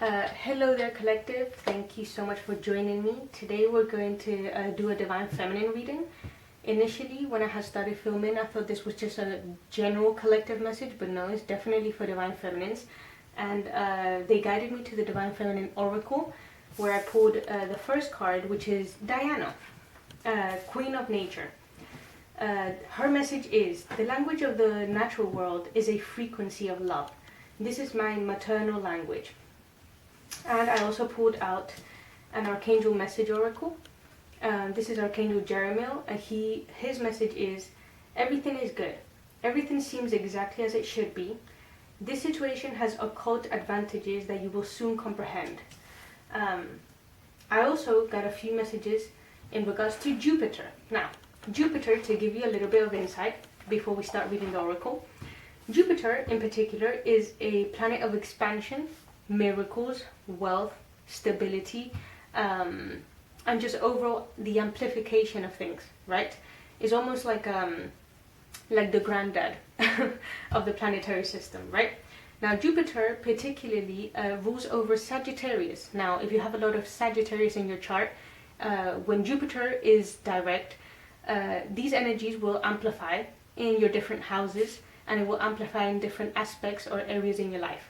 Hello there, collective. Thank you so much for joining me. Today we're going to do a Divine Feminine reading. Initially, when I had started filming, I thought this was just a general collective message, but no, it's definitely for Divine Feminines. And they guided me to the Divine Feminine Oracle, where I pulled the first card, which is Diana, Queen of Nature. Her message is, the language of the natural world is a frequency of love. This is my maternal language. And I also pulled out an Archangel Message Oracle. This is Archangel Jeremiel, and his message is, everything is good. Everything seems exactly as it should be. This situation has occult advantages that you will soon comprehend. I also got a few messages in regards to Jupiter. Now, Jupiter, to give you a little bit of insight before we start reading the Oracle, Jupiter in particular is a planet of expansion, miracles, wealth, stability, and just overall the amplification of things, right? It's almost like the granddad of the planetary system, right? Now Jupiter particularly rules over Sagittarius. Now if you have a lot of Sagittarius in your chart, when Jupiter is direct, these energies will amplify in your different houses, and it will amplify in different aspects or areas in your life.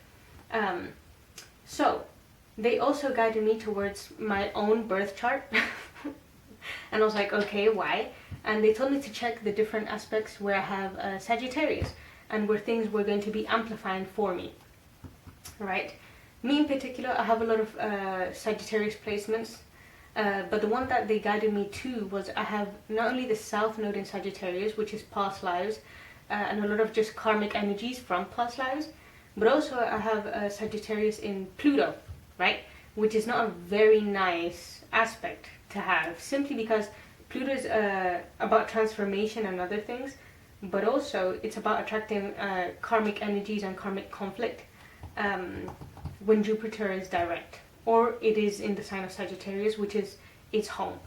So they also guided me towards my own birth chart. And I was like, okay, why? And they told me to check the different aspects where I have Sagittarius and where things were going to be amplifying for me, right? Me in particular, I have a lot of Sagittarius placements, but the one that they guided me to was I have not only the South Node in Sagittarius, which is past lives, and a lot of just karmic energies from past lives, but also I have Sagittarius in Pluto, right? Which is not a very nice aspect to have, simply because Pluto is about transformation and other things, but also it's about attracting karmic energies and karmic conflict when Jupiter is direct, or it is in the sign of Sagittarius, which is its home,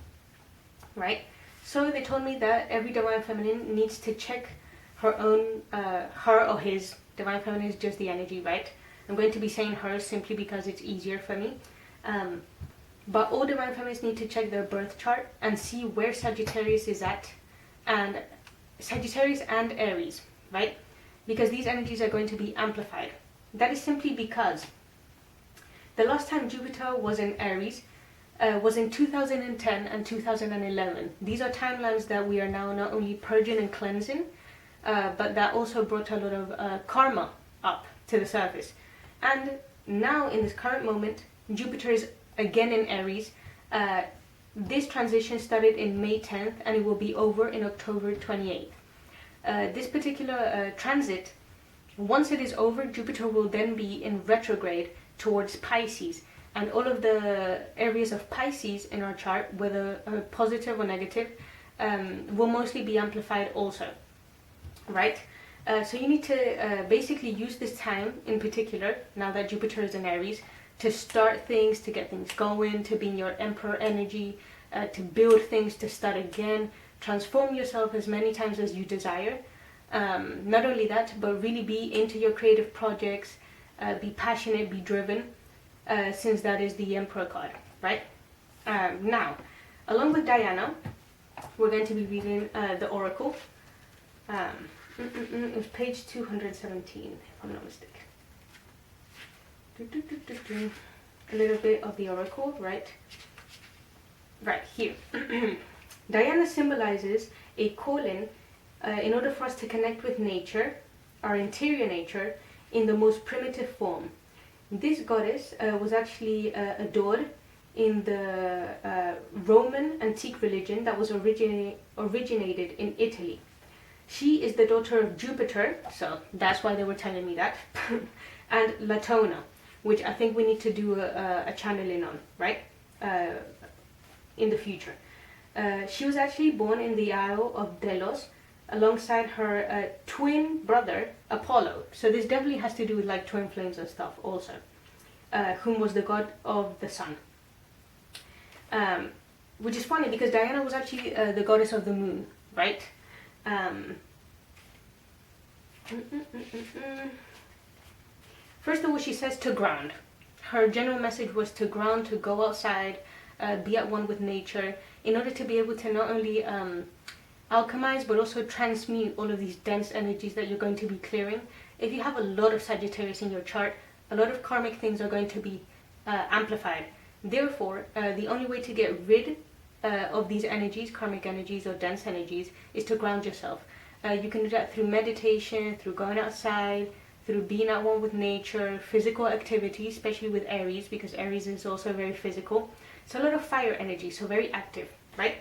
right? So they told me that every Divine Feminine needs to check her own, her or his. Divine Feminine is just the energy, right? I'm going to be saying hers simply because it's easier for me. But all Divine Feminines need to check their birth chart and see where Sagittarius is at, and Sagittarius and Aries, right? Because these energies are going to be amplified. That is simply because the last time Jupiter was in Aries was in 2010 and 2011. These are timelines that we are now not only purging and cleansing, but that also brought a lot of karma up to the surface. And now in this current moment, Jupiter is again in Aries. This transition started in May 10th and it will be over in October 28th. This particular transit, once it is over, Jupiter will then be in retrograde towards Pisces, and all of the areas of Pisces in our chart, whether positive or negative, will mostly be amplified also, right? So you need to basically use this time in particular, now that Jupiter is in Aries, to start things, to get things going, to be in your Emperor energy, to build things, to start again, transform yourself as many times as you desire. Not only that, but really be into your creative projects, be passionate, be driven, since that is the Emperor card, right? Now, along with Diana, we're going to be reading the Oracle. It was page 217, if I'm not mistaken. A little bit of the Oracle, right? Right here. Diana symbolizes a calling in order for us to connect with nature, our interior nature, in the most primitive form. This goddess was actually adored in the Roman antique religion that was originated in Italy. She is the daughter of Jupiter, so that's why they were telling me that, and Latona, which I think we need to do a channeling on, right, in the future. She was actually born in the Isle of Delos alongside her twin brother, Apollo. So this definitely has to do with like twin flames and stuff also, whom was the god of the sun. Which is funny because Diana was actually the goddess of the moon, right? First of all, she says to ground. her general message was to ground, to go outside, be at one with nature, in order to be able to not only alchemize but also transmute all of these dense energies that you're going to be clearing. If you have a lot of Sagittarius in your chart, a lot of karmic things are going to be amplified. Therefore, the only way to get rid of these energies, karmic energies or dense energies, is to ground yourself. You can do that through meditation, through going outside, through being at one with nature, physical activity, especially with Aries, because Aries is also very physical. It's a lot of fire energy, so very active, right?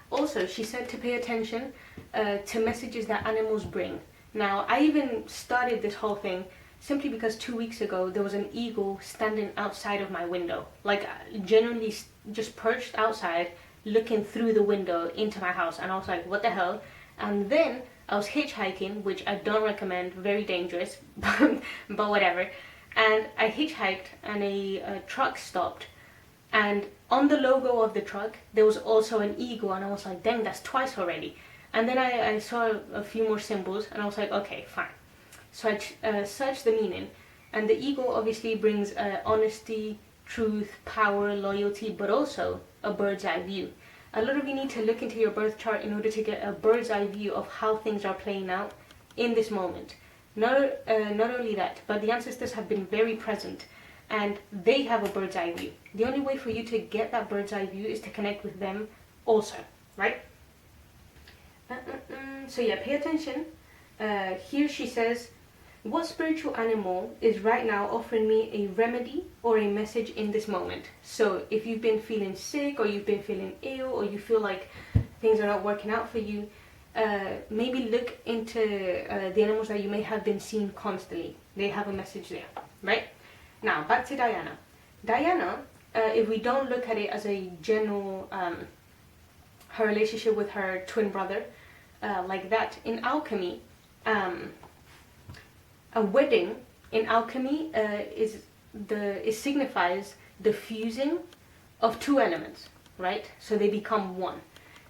Also, she said to pay attention to messages that animals bring. Now, I even started this whole thing simply because 2 weeks ago there was an eagle standing outside of my window, like genuinely just perched outside looking through the window into my house, and I was like, what the hell? And then I was hitchhiking, which I don't recommend, very dangerous, but whatever. And I hitchhiked and a truck stopped, and on the logo of the truck there was also an eagle, and I was like, dang, that's twice already. And then I saw a few more symbols, and I was like, okay, fine. So I searched the meaning, and the eagle obviously brings honesty, truth, power, loyalty, but also a bird's eye view. A lot of you need to look into your birth chart in order to get a bird's eye view of how things are playing out in this moment. Not only that, but the ancestors have been very present, and they have a bird's eye view. The only way for you to get that bird's eye view is to connect with them also, right? So yeah, pay attention. Here she says, what spiritual animal is right now offering me a remedy or a message in this moment? So if you've been feeling sick, or you've been feeling ill, or you feel like things are not working out for you, maybe look into the animals that you may have been seeing constantly. They have a message there, right? Now, back to Diana. Diana, if we don't look at it as a general, her relationship with her twin brother, like that, in alchemy, a wedding in alchemy signifies the fusing of two elements, right? So they become one.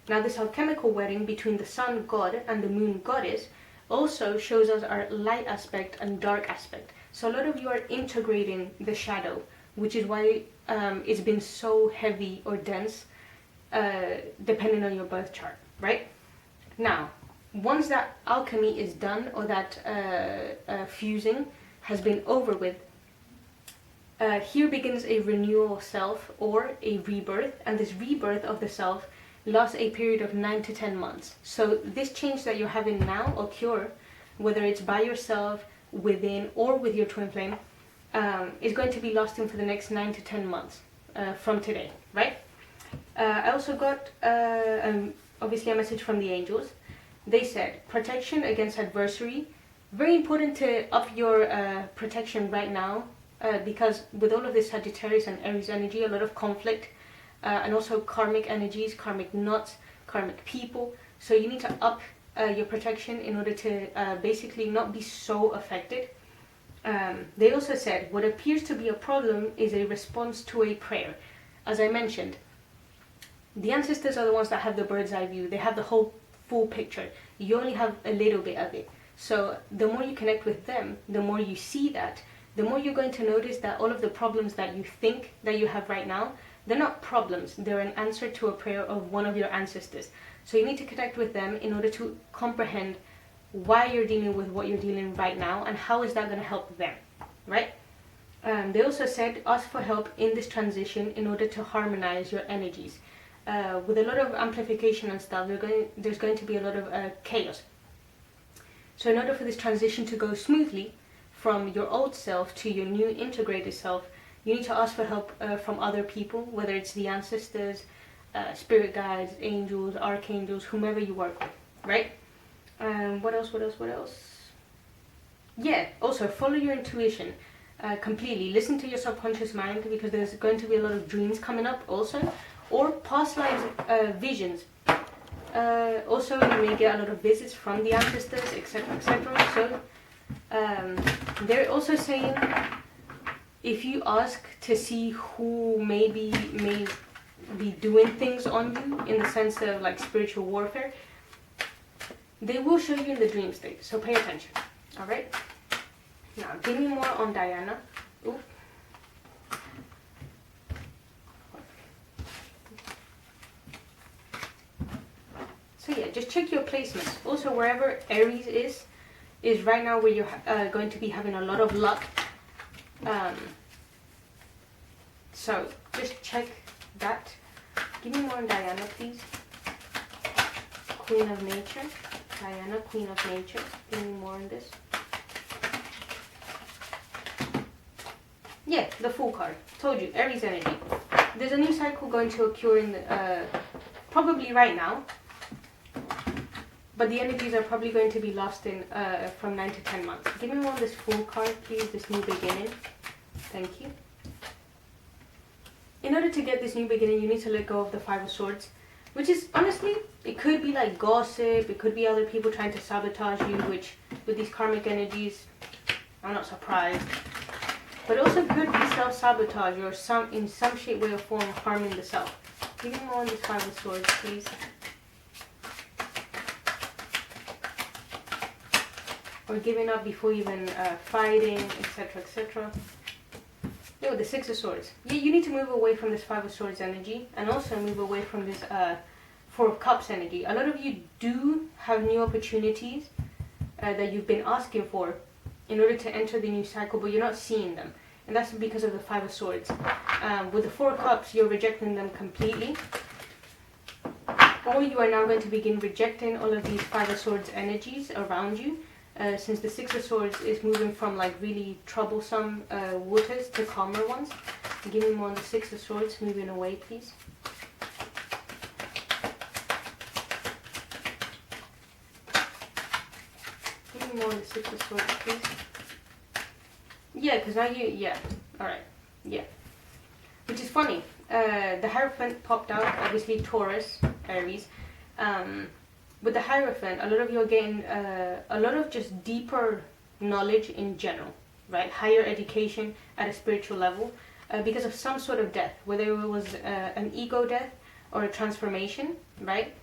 Now, this alchemical wedding between the sun god and the moon goddess also shows us our light aspect and dark aspect. So a lot of you are integrating the shadow, which is why it's been so heavy or dense, depending on your birth chart, right? Now, once that alchemy is done, or that fusing has been over with, here begins a renewal of self, or a rebirth, and this rebirth of the self lasts a period of 9 to 10 months. So this change that you're having now occur, whether it's by yourself, within, or with your twin flame, is going to be lasting for the next 9 to 10 months from today, right? I also got obviously a message from the angels. They said, protection against adversary. Very important to up your protection right now, because with all of this Sagittarius and Aries energy, a lot of conflict, and also karmic energies, karmic knots, karmic people. So you need to up your protection in order to basically not be so affected. They also said, what appears to be a problem is a response to a prayer. As I mentioned, the ancestors are the ones that have the bird's eye view. They have the whole full picture. You only have a little bit of it. So the more you connect with them, the more you see that, the more you're going to notice that all of the problems that you think that you have right now, they're not problems. They're an answer to a prayer of one of your ancestors. So you need to connect with them in order to comprehend why you're dealing with what you're dealing right now, and how is that going to help them, right? They also said, ask for help in this transition in order to harmonize your energies. With a lot of amplification and stuff, there's going to be a lot of chaos. So in order for this transition to go smoothly from your old self to your new integrated self, you need to ask for help from other people, whether it's the ancestors, spirit guides, angels, archangels, whomever you work with, right? What else? Yeah, also follow your intuition completely. Listen to your subconscious mind, because there's going to be a lot of dreams coming up also, or past lives visions. Also, you may get a lot of visits from the ancestors, etc., etc. So they're also saying, if you ask to see who may be doing things on you in the sense of like spiritual warfare, they will show you in the dream state. So pay attention. All right. Now, give me more on Diana. Ooh. So yeah, just check your placements. Also, wherever Aries is right now where you're going to be having a lot of luck. So just check that. Give me more on Diana, please. Queen of Nature. Diana, Queen of Nature. Give me more on this. Yeah, the Fool card. Told you, Aries energy. There's a new cycle going to occur in the, probably right now. But the energies are probably going to be lost in from 9 to 10 months. Give me more on this Fool card, please. This new beginning. Thank you. In order to get this new beginning, you need to let go of the Five of Swords. Which is, honestly, it could be like gossip. It could be other people trying to sabotage you. Which, with these karmic energies, I'm not surprised. But also could be self-sabotage or in some shape, way or form harming the self. Give me more on this Five of Swords, please. Or giving up before even fighting, etc., etc. Yeah, with the Six of Swords. Yeah, you need to move away from this Five of Swords energy and also move away from this Four of Cups energy. A lot of you do have new opportunities that you've been asking for in order to enter the new cycle, but you're not seeing them. And that's because of the Five of Swords. With the Four of Cups, you're rejecting them completely. Or you are now going to begin rejecting all of these Five of Swords energies around you. Since the Six of Swords is moving from like really troublesome waters to calmer ones. Give me more on the Six of Swords, moving away, please. Give me more on the Six of Swords, please. Yeah, because now yeah, alright, yeah. Which is funny, the Hierophant popped out, obviously Taurus, Aries. With the Hierophant, a lot of you are getting a lot of just deeper knowledge in general, right? Higher education at a spiritual level because of some sort of death, whether it was an ego death or a transformation, right?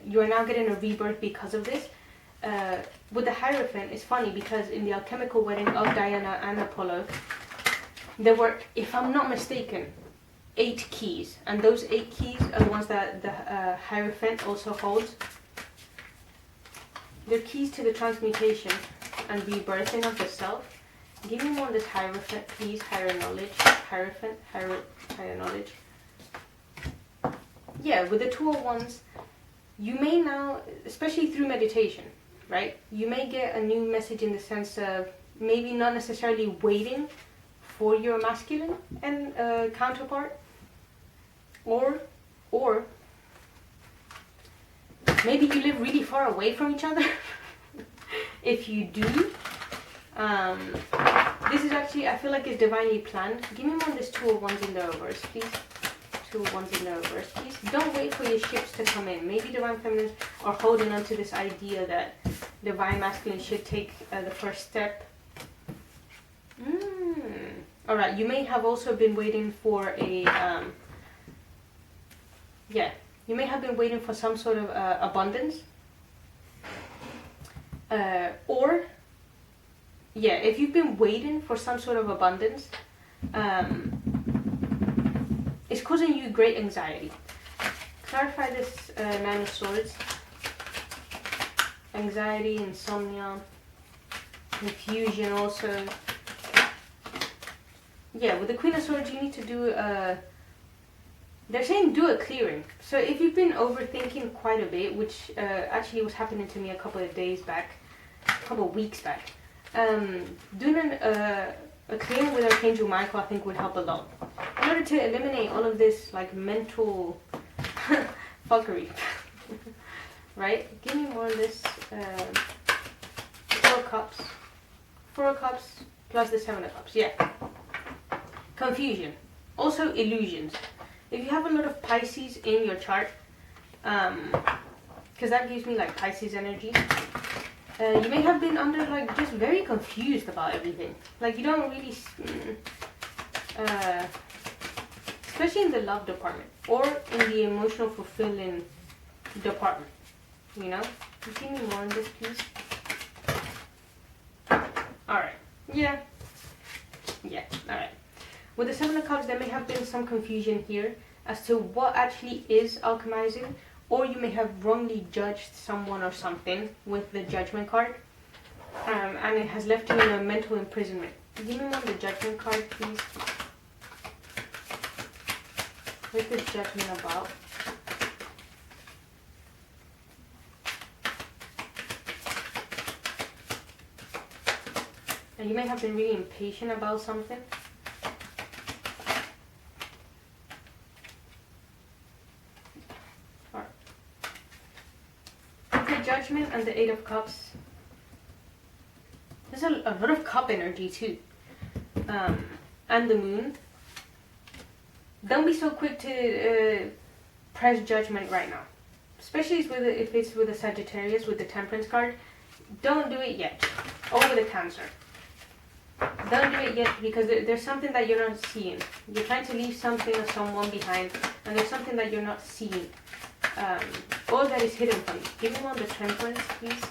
You are now getting a rebirth because of this. With the Hierophant, it's funny because in the alchemical wedding of Diana and Apollo, there were, if I'm not mistaken, 8 keys, and those 8 keys are the ones that the Hierophant also holds. They're keys to the transmutation and rebirthing of the self. Give me more on this Hierophant, please. Higher knowledge. Hierophant, higher knowledge. Yeah, with the Two of Wands, you may now, especially through meditation, right? You may get a new message in the sense of maybe not necessarily waiting for your masculine and counterpart, or maybe you live really far away from each other. If you do, this is actually, I feel like it's divinely planned. Give me more on this Two of Wands in the reverse, please. Two of Wands in the reverse, please. Don't wait for your ships to come in. Maybe Divine Feminines are holding on to this idea that Divine Masculine should take the first step. Alright, you may have also been waiting for a, yeah, you may have been waiting for some sort of abundance. Or, yeah, if you've been waiting for some sort of abundance, it's causing you great anxiety. Clarify this Nine of Swords. Anxiety, insomnia, confusion also. Yeah, with the Queen of Swords, you need to do they're saying do a clearing. So if you've been overthinking quite a bit, which actually was happening to me a couple of days back, a couple of weeks back, doing a clearing with Archangel Michael, I think would help a lot. In order to eliminate all of this like mental fuckery, right? Give me more of this Four of Cups. Four of Cups plus the Seven of Cups, yeah. Confusion. Also illusions. If you have a lot of Pisces in your chart, because that gives me like Pisces energy, you may have been under like just very confused about everything. Like you don't really, especially in the love department or in the emotional fulfilling department, you know? Give me more on this, please. Alright, Yeah. Yeah, alright. With the Seven of Cups, there may have been some confusion here as to what actually is alchemizing, or you may have wrongly judged someone or something with the Judgment card, and it has left you in a mental imprisonment. Give me one of the Judgment card, please. What is Judgment about? And you may have been really impatient about something. Alright. The Judgment and the Eight of Cups. There's a lot of cup energy too. And the Moon. Don't be so quick to press judgment right now. Especially if it's with a Sagittarius, with the Temperance card. Don't do it yet. Or with a Cancer. Don't do it yet because there's something that you're not seeing. You're trying to leave something or someone behind, and there's something that you're not seeing. All that is hidden from you. Give me one of the Temperance, please.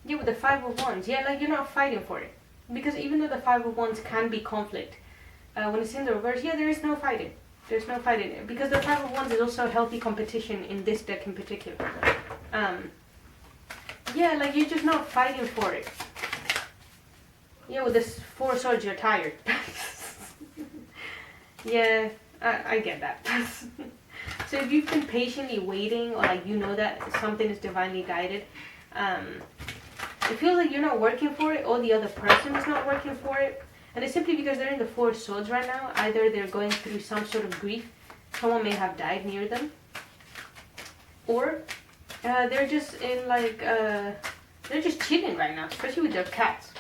Yeah, with the Five of Wands. Yeah, like you're not fighting for it. Because even though the Five of Wands can be conflict, when it's in the reverse, yeah, there is no fighting. There's no fighting. Because the Five of Wands is also healthy competition in this deck in particular. Yeah, like you're just not fighting for it. Yeah, with this Four of Swords, you're tired. Yeah, I get that. So if you've been patiently waiting, or like you know that something is divinely guided, it feels like you're not working for it, or the other person is not working for it. And it's simply because they're in the Four of Swords right now. Either they're going through some sort of grief, someone may have died near them, or they're just in like, they're just chilling right now, especially with their cats.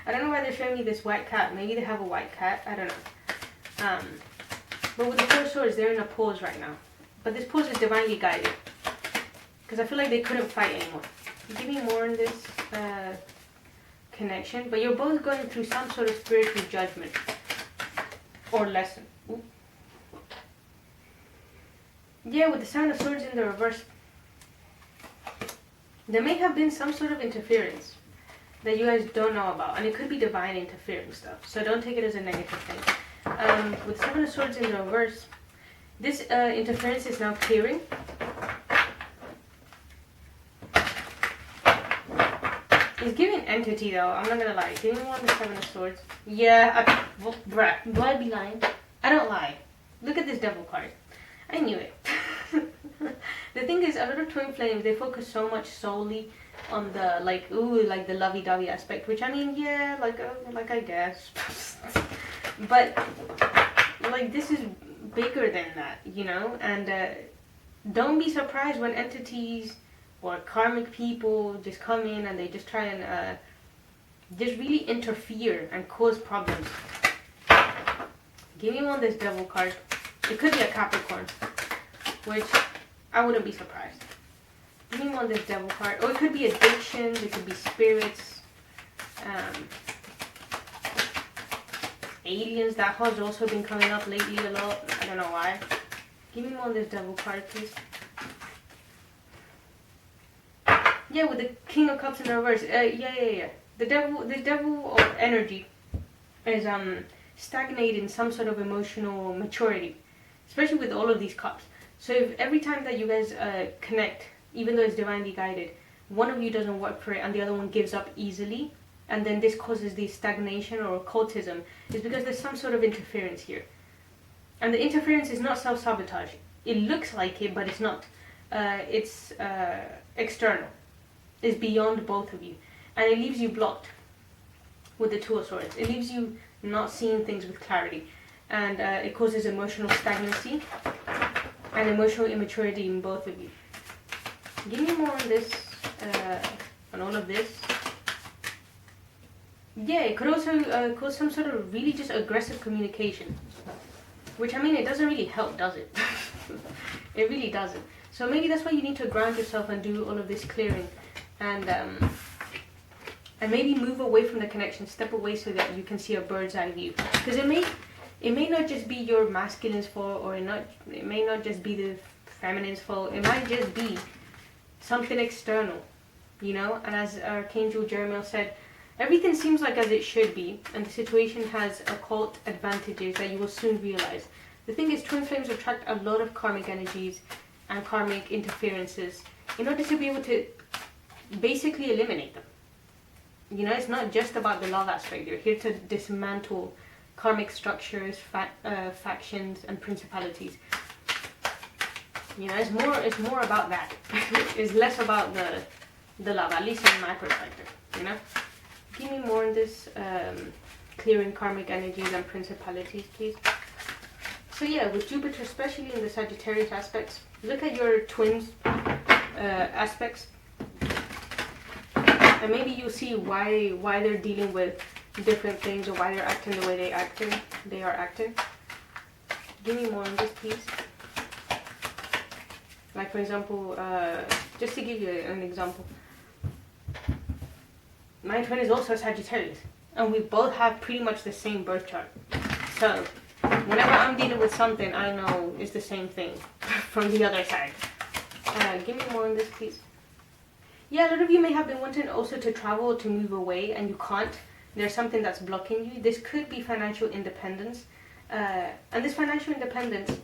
I don't know why they're showing me this white cat. Maybe they have a white cat, I don't know. But with the Four of Swords, they're in a pause right now. But this pause is divinely guided. Because I feel like they couldn't fight anymore. Give me more in this connection. But you're both going through some sort of spiritual judgment. Or lesson. Ooh. Yeah, with the Seven of Swords in the reverse, there may have been some sort of interference that you guys don't know about. And it could be divine interference stuff. So don't take it as a negative thing. With Seven of Swords in the reverse, this interference is now clearing. It's giving entity though, I'm not gonna lie. Give me one of the Seven of Swords. Yeah, bruh, do I be lying? I don't lie. Look at this Devil card. I knew it. The thing is, a lot of twin flames, they focus so much solely on the like, ooh, like the lovey-dovey aspect, which I mean, yeah, like I guess. But like this is bigger than that, you know. And don't be surprised when entities or karmic people just come in and they just try and just really interfere and cause problems. Give me one of this Devil card. It could be a Capricorn, which I wouldn't be surprised. Give me one of this Devil card. Or it could be addictions, it could be spirits, aliens. That has also been coming up lately a lot. I don't know why. Give me one of this Devil card, please. Yeah, with the King of Cups in the reverse. Yeah. The devil or energy is stagnating some sort of emotional maturity, especially with all of these cups. So if every time that you guys connect, even though it's divinely guided, one of you doesn't work for it and the other one gives up easily, and then this causes the stagnation or occultism, is because there's some sort of interference here. And the interference is not self-sabotage. It looks like it, but it's not. It's external. It's beyond both of you. And it leaves you blocked with the Two of Swords. It leaves you not seeing things with clarity. And it causes emotional stagnancy and emotional immaturity in both of you. Give me more on this, on all of this. Yeah, it could also cause some sort of really just aggressive communication. Which, I mean, it doesn't really help, does it? It really doesn't. So maybe that's why you need to ground yourself and do all of this clearing. And maybe move away from the connection, step away so that you can see a bird's eye view. Because it may not just be your masculine's fault, or it may not just be the feminine's fault. It might just be something external you know. And as Archangel Jeremiah said, everything seems like as it should be, and the situation has occult advantages that you will soon realize. The thing is, twin flames attract a lot of karmic energies and karmic interferences in order to be able to basically eliminate them. You know, it's not just about the love aspect. You're here to dismantle karmic structures, factions, and principalities. You know, it's more about that. It's less about the love, at least in my perspective. You know, give me more on this clearing karmic energies and principalities, please. So yeah, with Jupiter, especially in the Sagittarius aspects, look at your twins aspects, and maybe you'll see why they're dealing with different things, or why they're acting the way they are acting. Give me more on this, please. Like, for example, just to give you an example, my twin is also Sagittarius, and we both have pretty much the same birth chart. So whenever I'm dealing with something, I know it's the same thing from the other side. Give me more on this, please. Yeah, a lot of you may have been wanting also to travel, to move away, and you can't. There's something that's blocking you. This could be financial independence. And this financial independence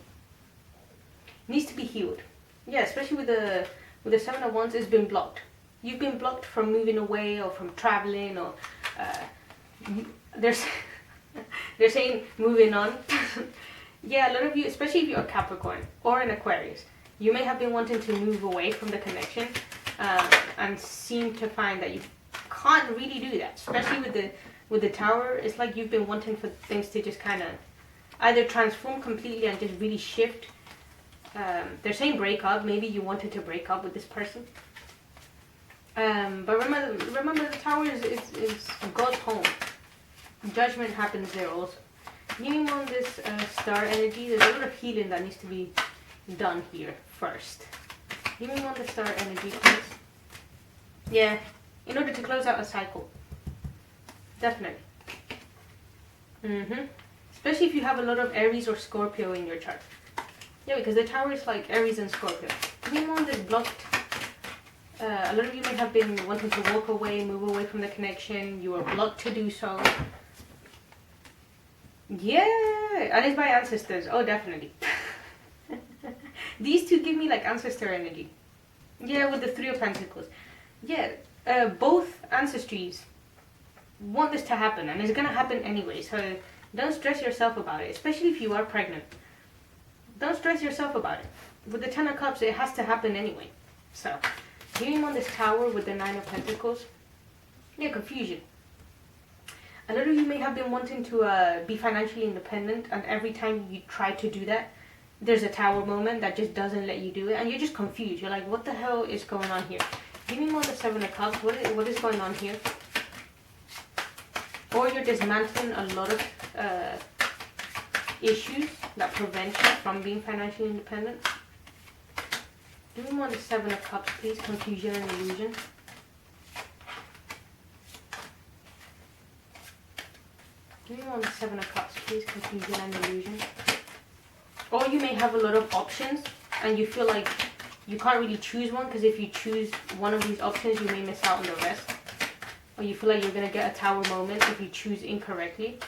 needs to be healed. Yeah, especially with the Seven of Wands, it's been blocked. You've been blocked from moving away or from traveling, or they're saying moving on. Yeah, a lot of you, especially if you're a Capricorn or an Aquarius, you may have been wanting to move away from the connection, and seem to find that you can't really do that. Especially with the Tower, it's like you've been wanting for things to just kind of either transform completely and just really shift. They're saying break up. Maybe you wanted to break up with this person. But remember the Tower is God's home. Judgment happens there also. Give me on this star energy. There's a lot of healing that needs to be done here first. Give me on the star energy, please. Yeah, in order to close out a cycle. Definitely. Especially if you have a lot of Aries or Scorpio in your chart. Yeah, because the Tower is like Aries and Scorpio. Give me on this blocked. A lot of you may have been wanting to walk away, move away from the connection. You are blocked to do so. Yeah, and it's by ancestors. Oh, definitely. These two give me like ancestor energy. Yeah, with the Three of Pentacles. Yeah, both ancestries want this to happen, and it's gonna happen anyway. So don't stress yourself about it, especially if you are pregnant. Don't stress yourself about it. With the Ten of Cups, it has to happen anyway. So, here on this Tower with the Nine of Pentacles. Yeah, confusion. A lot of you may have been wanting to be financially independent, and every time you try to do that, there's a Tower moment that just doesn't let you do it, and you're just confused. You're like, what the hell is going on here? Give me more the Seven of Cups. What is going on here? Or you're dismantling a lot of issues that prevent you from being financially independent. Give me more the Seven of Cups, please. Confusion and illusion. Give me more the Seven of Cups, please. Confusion and illusion. Or you may have a lot of options and you feel like you can't really choose one, because if you choose one of these options, you may miss out on the rest. Or you feel like you're going to get a Tower moment if you choose incorrectly.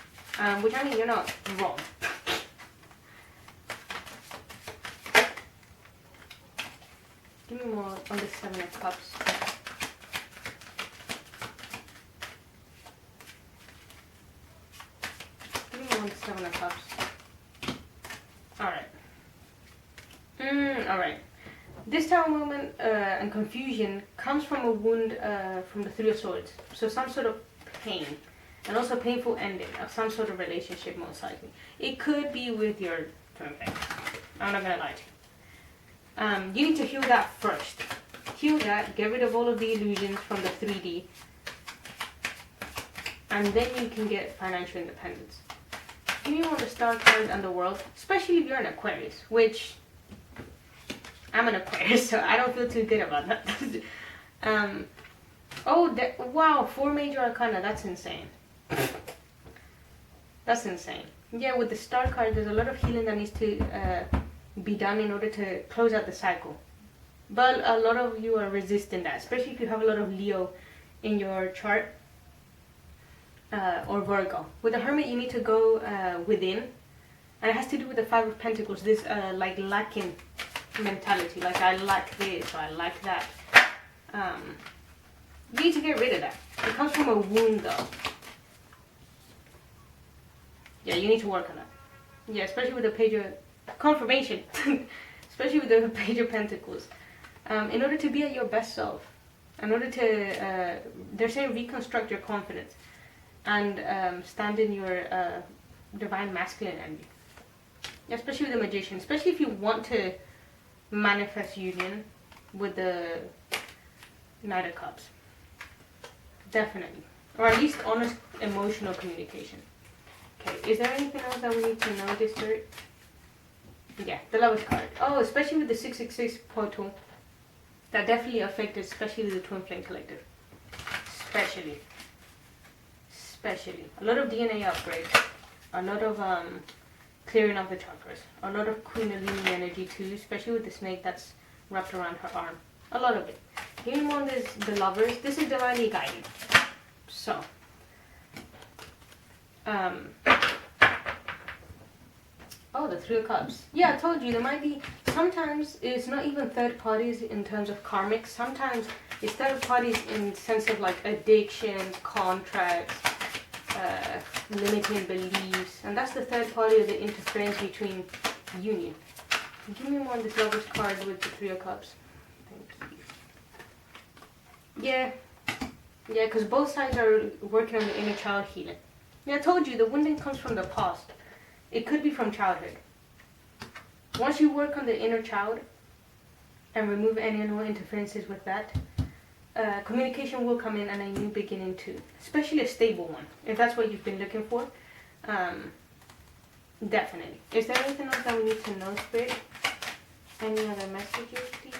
Which, I mean, you're not wrong. Give me more on the Seven of Cups. Give me more on the Seven of Cups. Alright. Alright. This Tower moment and confusion comes from a wound from the Three of Swords. So some sort of pain. And also painful ending of some sort of relationship, most likely. It could be with your twin flame. I'm not going to lie to you. You need to heal that first. Heal that, get rid of all of the illusions from the 3D. And then you can get financial independence. Give me more the Star card and the World. Especially if you're an Aquarius, which I'm an Aquarius, so I don't feel too good about that. Wow, 4 major arcana, that's insane. That's insane. Yeah, with the Star card, there's a lot of healing that needs to be done in order to close out the cycle. but a lot of you are resisting that, especially if you have a lot of Leo in your chart, or Virgo. With the Hermit, you need to go within, and it has to do with the Five of Pentacles, this like lacking mentality, like I lack this or I lack that. You need to get rid of that. It comes from a wound though. Yeah, you need to work on that. Yeah, especially with the Page of Confirmation. Especially with the Page of Pentacles. In order to be at your best self, in order to, they're saying reconstruct your confidence and stand in your divine masculine energy. Especially with the Magician. Especially if you want to manifest union with the Knight of Cups. Definitely. Or at least honest emotional communication. Okay, is there anything else that we need to know this spirit? Yeah, the Lovers card. Oh, especially with the 666 portal. That definitely affected, especially the Twinflame Collective. Especially. A lot of DNA upgrade. A lot of clearing of the chakras. A lot of Kundalini energy too, especially with the snake that's wrapped around her arm. A lot of it. Hearing more on this, the Lovers. This is divinely guided. So. Oh, the Three of Cups. Yeah, I told you there might be, sometimes it's not even third parties in terms of karmic. Sometimes it's third parties in the sense of like addictions, contracts, limiting beliefs. And that's the third party of the interference between union. Give me more on this Lover's card with the Three of Cups. Thank you. Yeah, because both sides are working on the inner child healing. Yeah, I told you, the wounding comes from the past. It could be from childhood. Once you work on the inner child and remove any and all interferences with that, communication will come in and a new beginning too. Especially a stable one, if that's what you've been looking for. Definitely. Is there anything else that we need to know, Spirit? Any other messages, please?